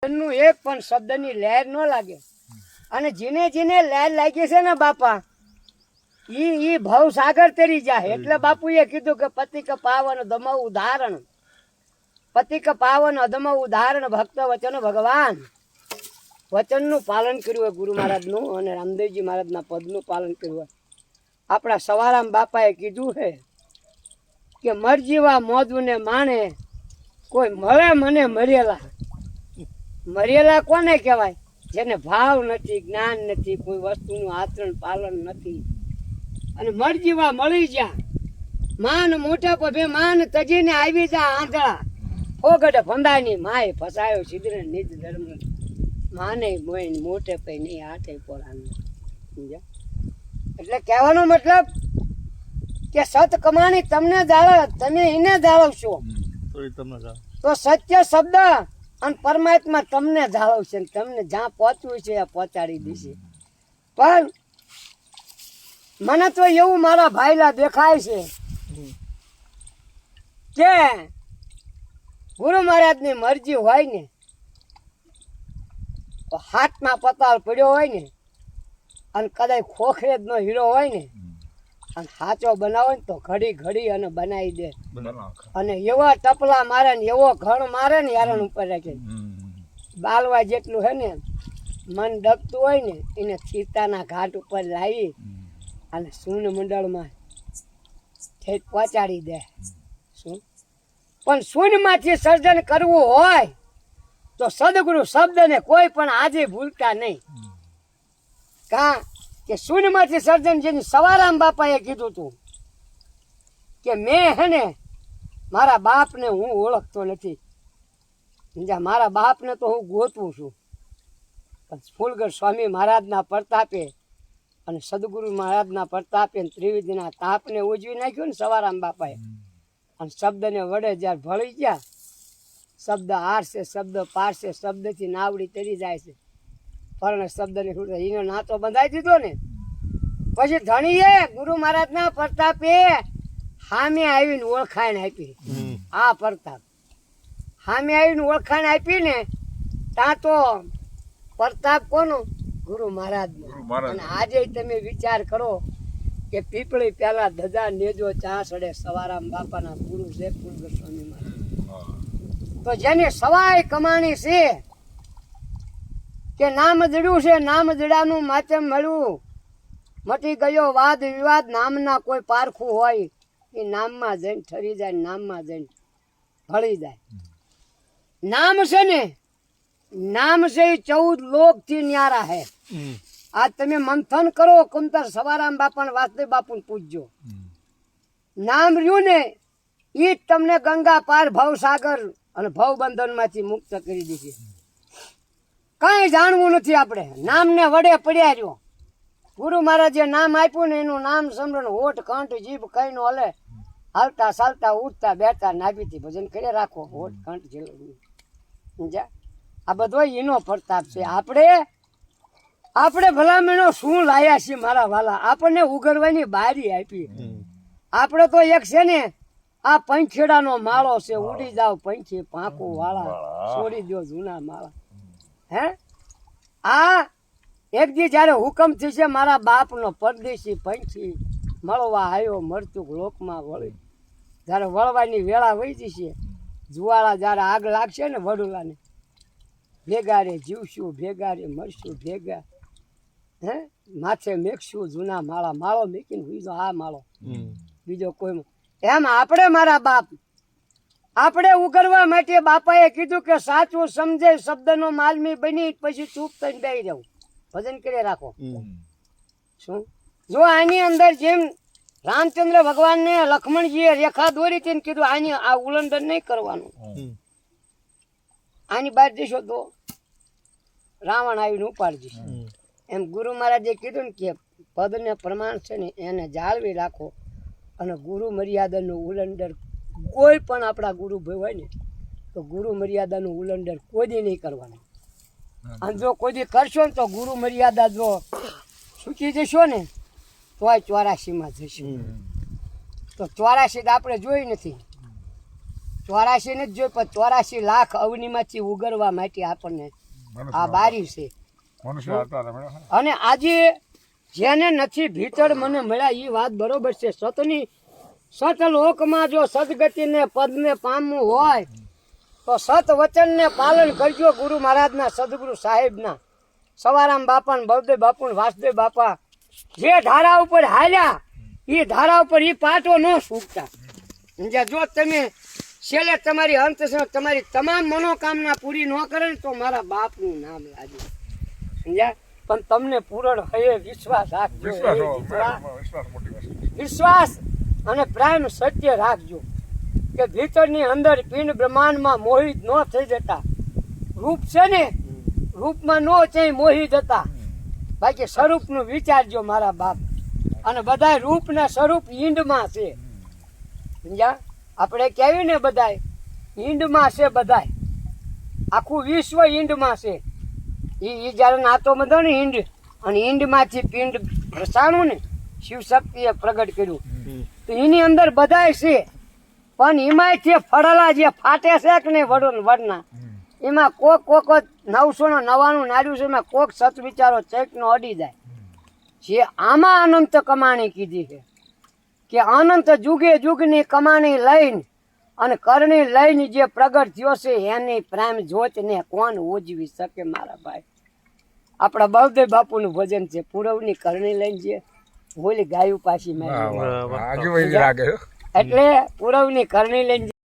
નું એક પણ શબ્દની લહેર ન લાગે. અને જેને જેને લહેર લાગી છે ને બાપા, ઈ ભવ સાગર તરી જાય. એટલે બાપુએ કીધું કે પતિ કે પાવન અધમ ઉદાહરણ, પતિ કે પાવન અધમ ઉદાહરણ, ભક્ત વચન ભગવાન. વચનનું પાલન કર્યું હોય ગુરુ મહારાજનું અને રામદેવજી મહારાજના પદનું પાલન કર્યું હોય. આપણા સવારામ બાપાએ કીધું છે કે મરજીવા મોજુને માણે, કોઈ મળે મને મરેલા. મરેલા કોને કહેવાય? જેને ભાવ નથી, જ્ઞાન નથી, કોઈ વસ્તુનું આચરણ પાલન નથી. અને મરજીવા મળી જા, માન મોટા પભે માન તજીને આવી જા આંધળા. ફોગડ ફંદાની માય ફસાયો સિદ્ધ નિજ ધર્મ, માને મોઈન મોટે પે નહીં હાથે પોરાન. સમજ્યા? એટલે કહેવાનો મતલબ કે સત કમાણી તમને જાળવ, તમે એને જાળવશો તો સત્ય શબ્દ અને પરમાત્મા તમને જાળવશે, તમને જ્યાં પહોંચવું છે એ પહોંચાડી દેશે. પણ મને તો એવું મારા ભાઈલા દેખાય છે કે ગુરુ મહારાજની મરજી હોય ને તો હાથમાં પતાળ પડ્યો હોય ને અને કદાચ ખોખરે નો હીરો હોય ને અને સાચો બનાવો ને તો ઘડી ઘડી અને બનાવી દે. અને એવા ટપલા મારે ને એવો ઘણ મારે ને યારણ ઉપર રાખે. બાલવા જેટલું હે ને મન ડગતું હોય ને એને ચીતાના ઘાટ ઉપર લાવી અને સૂન મંડળમાં ઠેઠ પહોંચાડી દે. શું પણ શૂન્યમાંથી સર્જન કરવું હોય તો સદગુરુ શબ્દને કોઈ પણ આજે ભૂલતા નહીં. કા કે શૂન્યમાંથી સર્જન, જેની સવારામ બાપાએ કીધું હતું કે મેં હે ને મારા બાપને હું ઓળખતો નથી, મારા બાપને તો હું ગોતવું છું. પણ ફૂલગઢ સ્વામી મહારાજના પ્રતાપે અને સદગુરુ મહારાજના પ્રતાપે ત્રિવેદીના તાપને ઉજવી નાખ્યું ને સવારામ બાપાએ. અને શબ્દને વડે જ્યારે ભળી ગયા, શબ્દ હારશે, શબ્દ પારશે, શબ્દથી નાવડી તરી જાય છે. પણ શબ્દને એનો નાતો બંધાઈ દીધો ને પછી ધણીએ ગુરુ મહારાજના પ્રતાપે સામે આવીને ઓળખાણ આપી. આ પ્રતાપ સામે આવીને ઓળખાણ આપી ને ત્યાં તો પ્રતાપ કોનો? ગુરુ મહારાજનો. અને આજે તમે વિચાર કરો કે પીપળી પેલા ધજા નેજો ચા સડે, સવારામ બાપાના ગુરુ છે ફૂલગઢ સ્વામી મહારાજ. તો જેની સવાય કમાણી છે કે નામ જડ્યું છે, નામ જડાનું માચમ મળ્યું, મટી ગયો વાદ વિવાદ. નામના કોઈ પારખું હોય એ નામમાં જઈને ઠરી જાય, નામમાં જઈને ભળી જાય. નામ છે ને, નામ છે એ 14 લોક થી ન્યારા હે. આજ તમે મંથન કરો, કુંતર સવારામ બાપા વાસુદેવ બાપુ પૂછજો. નામ રહ્યું ને એ જ તમને ગંગા પાર ભવસાગર અને ભવબંધન માંથી મુક્ત કરી દીધી. કઈ જાણવું નથી આપણે, નામને વડે પડ્યા રહ્યો. ગુરુ મહારાજે નામ આપ્યું ને એનું નામ સમરણ, હોઠ કંઠ જીભ કઈ નો હલે, હાલતા ચાલતા ઉઠતા બેઠતા નાભીથી ભજન કરી રાખો. હોઠ કંઠ સમજ્યા? આ બધો એનો પ્રતાપ છે. આપણે ભલામણો શું લાયા છીએ મારા વાલા? આપણને ઉગરવાની બારી આપી. આપણે તો એક છે ને આ પંખેડાનો માળો છે, ઉડી જાવ પંખી પાંખું વાળા, છોડી દો જૂના માળા. હે આ એક દી જયારે હુકમ થશે મારા બાપનો પરદેશી પંખી મળવા આવ્યો, મરચુક લોકમાં વળી. જયારે વળવાની વેળા વહી જશે, જુવાળા જયારે આગ લાગશે ને વડુલાને, ભેગા રે જીવશું, ભેગા રે મરશું, ભેગા હે માથે મેકશું જૂના માળા. માળો મેકીને બીજો આ માળો, બીજો કોઈ. એમ આપણે મારા બાપ આપણે ઉગરવા માટે બાપાએ કીધું કે સાચું સમજે શબ્દનો માલમી બની પછી ચૂપ થઈને બેસી જવું, ભજન કરી રાખો. શું જો આની અંદર જેમ રામચંદ્ર ભગવાનને લક્ષ્મણજીએ રેખા દોરી હતી કીધું આની આ ઉલ્લંઘન નહીં કરવાનું, આની બહાર જશો તો રાવણ આવીને ઉપાડી જશે. એમ ગુરુ મહારાજે કીધું ને કે પદને પ્રમાણ છે ને એને જાળવી રાખો. અને ગુરુ મર્યાદાનું ઉલ્લંઘન કોઈ પણ આપણા ગુરુ ભાઈ હોય ને તો ગુરુ મર્યાદાનું ઉલ્લંઘન કોઈ દી નહીં કરવાનું. અને જો કોઈ દી કરશો ને તો ગુરુ મર્યાદા જો ચૂકી જશો ને તોય 84માં જશો. તો 84 આપણે જોઈ નથી. 84 ને જ જોઈ પણ 84 લાખ અવનીમાંથી ઉગરવા માટે આપણને આ બારી છે. અને આજે જેને નથી ભીતર મને મળ્યા એ વાત બરોબર છે. સતની સતલોકમાં જો સદગતિને પદને પામવું હોય તો સત વચનને પાલન કરજો. ગુરુ મહારાજના સદગુરુ સાહેબના સવારામ બાપા ને બળદેવ બાપુ ને વાસુદેવ બાપા જે ધારા ઉપર હાલ્યા એ ધારા ઉપર એ પાટો ન છૂટતા. જો તમે છેલ્લે તમારી અંત તમારી તમામ મનોકામના પૂરી ન કરે ને તો મારા બાપનું નામ લાગે. સમજ્યા? પણ તમને પૂરણ હૈયે વિશ્વાસ રાખજો. વિશ્વાસ અને પ્રેમ સત્ય રાખજો કે ભીતરની અંદર પિંડ બ્રહ્માંડમાં મોહિત ન થઈ જતા. રૂપ છે ને રૂપમાં ન થઈ મોહિત હતા. બાકી સ્વરૂપનું વિચારજો મારા બાપ. અને બધા રૂપના સ્વરૂપ ઈંડમાં છે. સમજ્યા? આપણે કહેવી ને બધાય ઈંડમાં છે. બધાય આખું વિશ્વ ઈંડમાં છે. એ જ્યારે નાતો બધો ને ઈંડ અને ઈંડમાંથી પિંડ રસાણું ને શિવ શક્તિએ પ્રગટ કર્યું તો એની અંદર બધાય છે. પણ એમાંથી ફળેલા જે ફાટે છે કે નહીં વડના એમાં કોક 999 નાડ્યું છે. એમાં કોક સત વિચારો ચેકનો અડી જાય. જે આમાં અનંત કમાણી કીધી છે કે અનંત જુગે જુગની કમાણી લઈને અને કરણી લઈને જે પ્રગટ થયો છે એની પ્રેમ જ્યોતને કોણ ઉજવી શકે મારા ભાઈ. આપણા બળદેવ બાપુનું ભજન છે પૂરવની કરણી લઈને જે બોલી ગાયું પાછી એટલે પૂરવની કરણી લઈને